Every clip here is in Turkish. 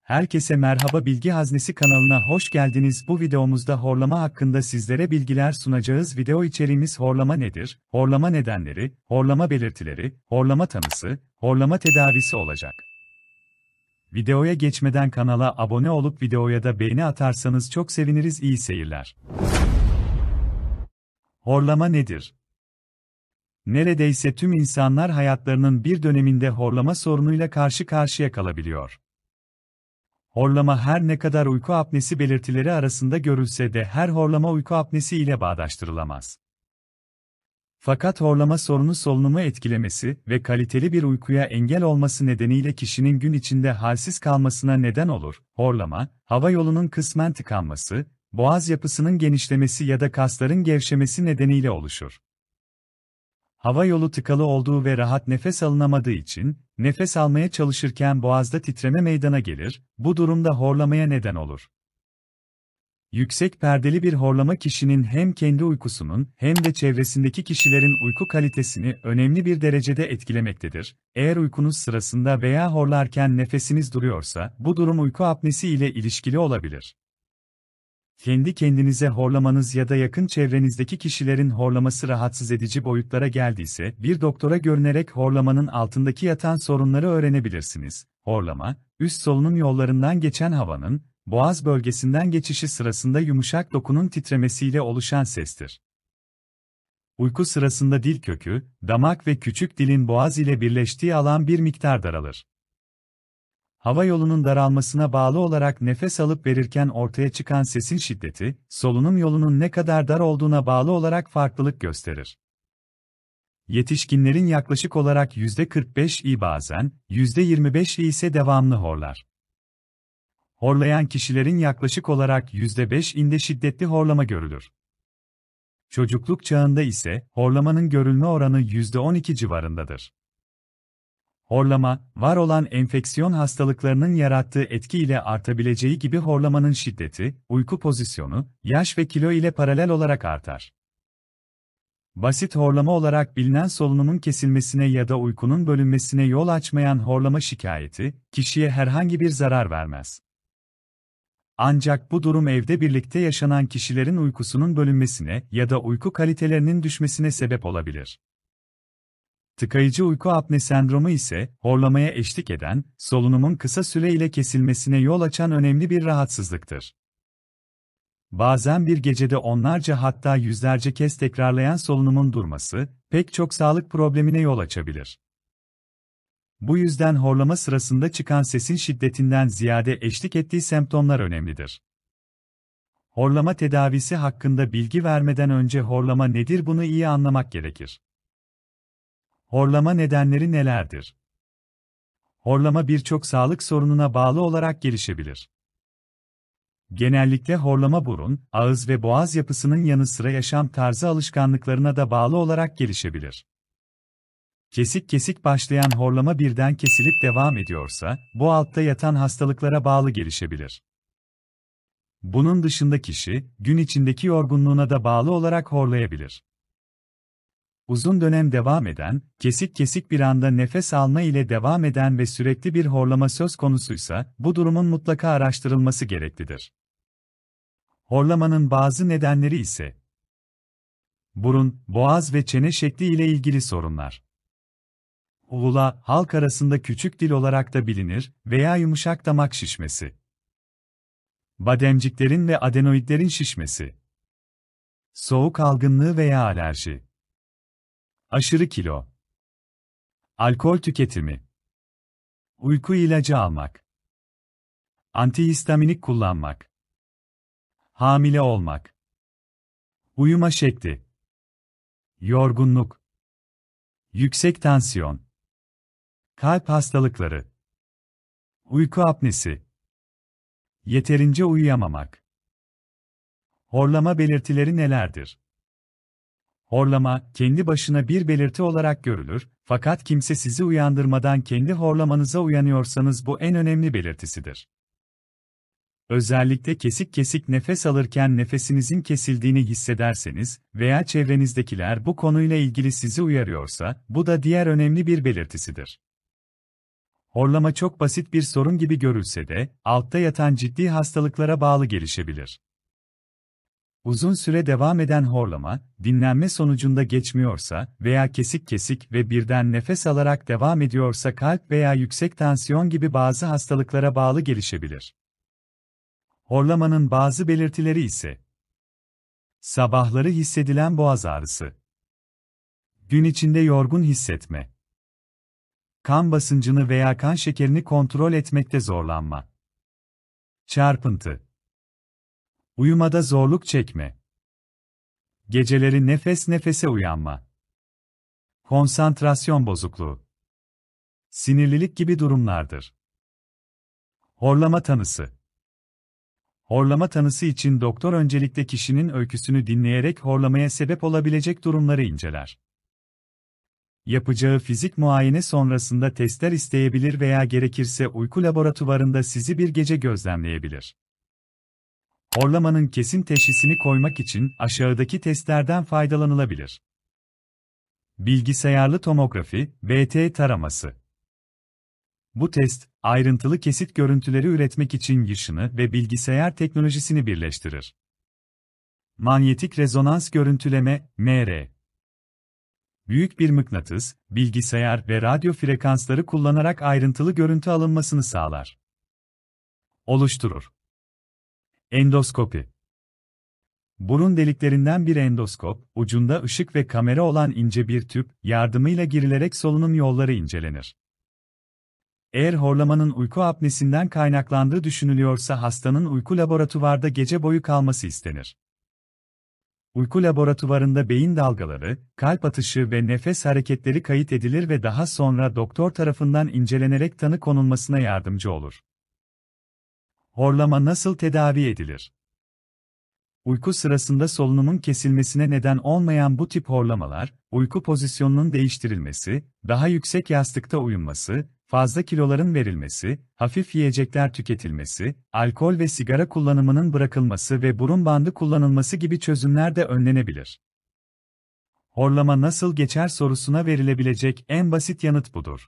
Herkese merhaba, Bilgi Haznesi kanalına hoş geldiniz. Bu videomuzda horlama hakkında sizlere bilgiler sunacağız. Video içeriğimiz horlama nedir, horlama nedenleri, horlama belirtileri, horlama tanısı, horlama tedavisi olacak. Videoya geçmeden kanala abone olup videoya da beğeni atarsanız çok seviniriz. İyi seyirler. Horlama nedir? Neredeyse tüm insanlar hayatlarının bir döneminde horlama sorunuyla karşı karşıya kalabiliyor. Horlama her ne kadar uyku apnesi belirtileri arasında görülse de her horlama uyku apnesi ile bağdaştırılamaz. Fakat horlama sorunu solunumu etkilemesi ve kaliteli bir uykuya engel olması nedeniyle kişinin gün içinde halsiz kalmasına neden olur. Horlama, hava yolunun kısmen tıkanması, boğaz yapısının genişlemesi ya da kasların gevşemesi nedeniyle oluşur. Hava yolu tıkalı olduğu ve rahat nefes alınamadığı için, nefes almaya çalışırken boğazda titreme meydana gelir, bu durumda horlamaya neden olur. Yüksek perdeli bir horlama kişinin hem kendi uykusunun hem de çevresindeki kişilerin uyku kalitesini önemli bir derecede etkilemektedir. Eğer uykunuz sırasında veya horlarken nefesiniz duruyorsa, bu durum uyku apnesi ile ilişkili olabilir. Kendi kendinize horlamanız ya da yakın çevrenizdeki kişilerin horlaması rahatsız edici boyutlara geldiyse, bir doktora görünerek horlamanın altındaki yatan sorunları öğrenebilirsiniz. Horlama, üst solunum yollarından geçen havanın, boğaz bölgesinden geçişi sırasında yumuşak dokunun titremesiyle oluşan sestir. Uyku sırasında dil kökü, damak ve küçük dilin boğaz ile birleştiği alan bir miktar daralır. Hava yolunun daralmasına bağlı olarak nefes alıp verirken ortaya çıkan sesin şiddeti, solunum yolunun ne kadar dar olduğuna bağlı olarak farklılık gösterir. Yetişkinlerin yaklaşık olarak %45'i bazen, %25'i ise devamlı horlar. Horlayan kişilerin yaklaşık olarak %5'inde şiddetli horlama görülür. Çocukluk çağında ise, horlamanın görülme oranı %12 civarındadır. Horlama, var olan enfeksiyon hastalıklarının yarattığı etki ile artabileceği gibi horlamanın şiddeti, uyku pozisyonu, yaş ve kilo ile paralel olarak artar. Basit horlama olarak bilinen solunumun kesilmesine ya da uykunun bölünmesine yol açmayan horlama şikayeti, kişiye herhangi bir zarar vermez. Ancak bu durum evde birlikte yaşanan kişilerin uykusunun bölünmesine ya da uyku kalitelerinin düşmesine sebep olabilir. Tıkayıcı uyku apne sendromu ise, horlamaya eşlik eden, solunumun kısa süre ile kesilmesine yol açan önemli bir rahatsızlıktır. Bazen bir gecede onlarca hatta yüzlerce kez tekrarlayan solunumun durması, pek çok sağlık problemine yol açabilir. Bu yüzden horlama sırasında çıkan sesin şiddetinden ziyade eşlik ettiği semptomlar önemlidir. Horlama tedavisi hakkında bilgi vermeden önce horlama nedir bunu iyi anlamak gerekir. Horlama nedenleri nelerdir? Horlama birçok sağlık sorununa bağlı olarak gelişebilir. Genellikle horlama burun, ağız ve boğaz yapısının yanı sıra yaşam tarzı alışkanlıklarına da bağlı olarak gelişebilir. Kesik kesik başlayan horlama birden kesilip devam ediyorsa, bu altta yatan hastalıklara bağlı gelişebilir. Bunun dışında kişi, gün içindeki yorgunluğuna da bağlı olarak horlayabilir. Uzun dönem devam eden, kesik kesik bir anda nefes alma ile devam eden ve sürekli bir horlama söz konusuysa, bu durumun mutlaka araştırılması gereklidir. Horlamanın bazı nedenleri ise burun, boğaz ve çene şekli ile ilgili sorunlar. Uğula, halk arasında küçük dil olarak da bilinir veya yumuşak damak şişmesi. Bademciklerin ve adenoidlerin şişmesi. Soğuk algınlığı veya alerji. Aşırı kilo. Alkol tüketimi. Uyku ilacı almak. Antihistaminik kullanmak. Hamile olmak. Uyuma şekli. Yorgunluk. Yüksek tansiyon. Kalp hastalıkları. Uyku apnesi. Yeterince uyuyamamak. Horlama belirtileri nelerdir? Horlama, kendi başına bir belirti olarak görülür, fakat kimse sizi uyandırmadan kendi horlamanıza uyanıyorsanız bu en önemli belirtisidir. Özellikle kesik kesik nefes alırken nefesinizin kesildiğini hissederseniz veya çevrenizdekiler bu konuyla ilgili sizi uyarıyorsa, bu da diğer önemli bir belirtisidir. Horlama çok basit bir sorun gibi görülse de, altta yatan ciddi hastalıklara bağlı gelişebilir. Uzun süre devam eden horlama, dinlenme sonucunda geçmiyorsa veya kesik kesik ve birden nefes alarak devam ediyorsa kalp veya yüksek tansiyon gibi bazı hastalıklara bağlı gelişebilir. Horlamanın bazı belirtileri ise: sabahları hissedilen boğaz ağrısı, gün içinde yorgun hissetme, kan basıncını veya kan şekerini kontrol etmekte zorlanma, çarpıntı, uyumada zorluk çekme, geceleri nefes nefese uyanma, konsantrasyon bozukluğu, sinirlilik gibi durumlardır. Horlama tanısı. Horlama tanısı için doktor öncelikle kişinin öyküsünü dinleyerek horlamaya sebep olabilecek durumları inceler. Yapacağı fizik muayene sonrasında testler isteyebilir veya gerekirse uyku laboratuvarında sizi bir gece gözlemleyebilir. Horlamanın kesin teşhisini koymak için aşağıdaki testlerden faydalanılabilir. Bilgisayarlı tomografi, BT taraması. Bu test, ayrıntılı kesit görüntüleri üretmek için ışını ve bilgisayar teknolojisini birleştirir. Manyetik rezonans görüntüleme, MR. Büyük bir mıknatıs, bilgisayar ve radyo frekansları kullanarak ayrıntılı görüntü alınmasını sağlar. Oluşturur. Endoskopi. Burun deliklerinden bir endoskop, ucunda ışık ve kamera olan ince bir tüp yardımıyla girilerek solunum yolları incelenir. Eğer horlamanın uyku apnesinden kaynaklandığı düşünülüyorsa hastanın uyku laboratuvarda gece boyu kalması istenir. Uyku laboratuvarında beyin dalgaları, kalp atışı ve nefes hareketleri kayıt edilir ve daha sonra doktor tarafından incelenerek tanı konulmasına yardımcı olur. Horlama nasıl tedavi edilir? Uyku sırasında solunumun kesilmesine neden olmayan bu tip horlamalar, uyku pozisyonunun değiştirilmesi, daha yüksek yastıkta uyunması, fazla kiloların verilmesi, hafif yiyecekler tüketilmesi, alkol ve sigara kullanımının bırakılması ve burun bandı kullanılması gibi çözümler de önlenebilir. Horlama nasıl geçer sorusuna verilebilecek en basit yanıt budur.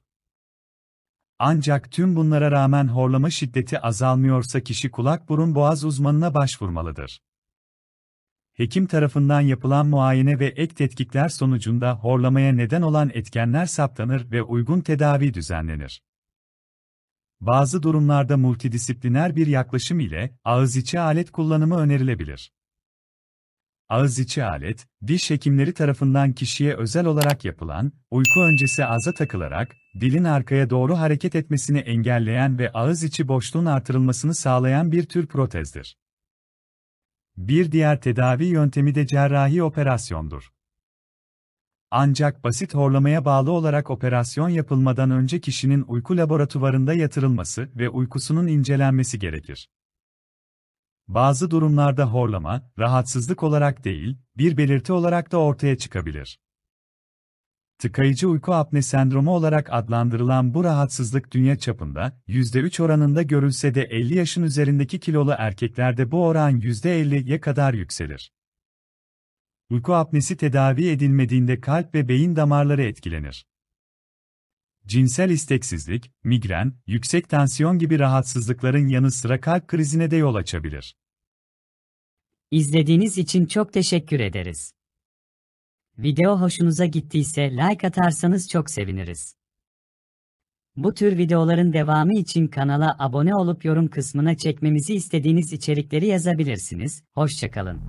Ancak tüm bunlara rağmen horlama şiddeti azalmıyorsa kişi kulak-burun-boğaz uzmanına başvurmalıdır. Hekim tarafından yapılan muayene ve ek tetkikler sonucunda horlamaya neden olan etkenler saptanır ve uygun tedavi düzenlenir. Bazı durumlarda multidisipliner bir yaklaşım ile ağız içi alet kullanımı önerilebilir. Ağız içi alet, diş hekimleri tarafından kişiye özel olarak yapılan, uyku öncesi ağza takılarak, dilin arkaya doğru hareket etmesini engelleyen ve ağız içi boşluğun artırılmasını sağlayan bir tür protezdir. Bir diğer tedavi yöntemi de cerrahi operasyondur. Ancak basit horlamaya bağlı olarak operasyon yapılmadan önce kişinin uyku laboratuvarında yatırılması ve uykusunun incelenmesi gerekir. Bazı durumlarda horlama, rahatsızlık olarak değil, bir belirti olarak da ortaya çıkabilir. Tıkayıcı uyku apne sendromu olarak adlandırılan bu rahatsızlık dünya çapında %3 oranında görülse de 50 yaşın üzerindeki kilolu erkeklerde bu oran %50'ye kadar yükselir. Uyku apnesi tedavi edilmediğinde kalp ve beyin damarları etkilenir. Cinsel isteksizlik, migren, yüksek tansiyon gibi rahatsızlıkların yanı sıra kalp krizine de yol açabilir. İzlediğiniz için çok teşekkür ederiz. Video hoşunuza gittiyse like atarsanız çok seviniriz. Bu tür videoların devamı için kanala abone olup yorum kısmına çekmemizi istediğiniz içerikleri yazabilirsiniz. Hoşça kalın.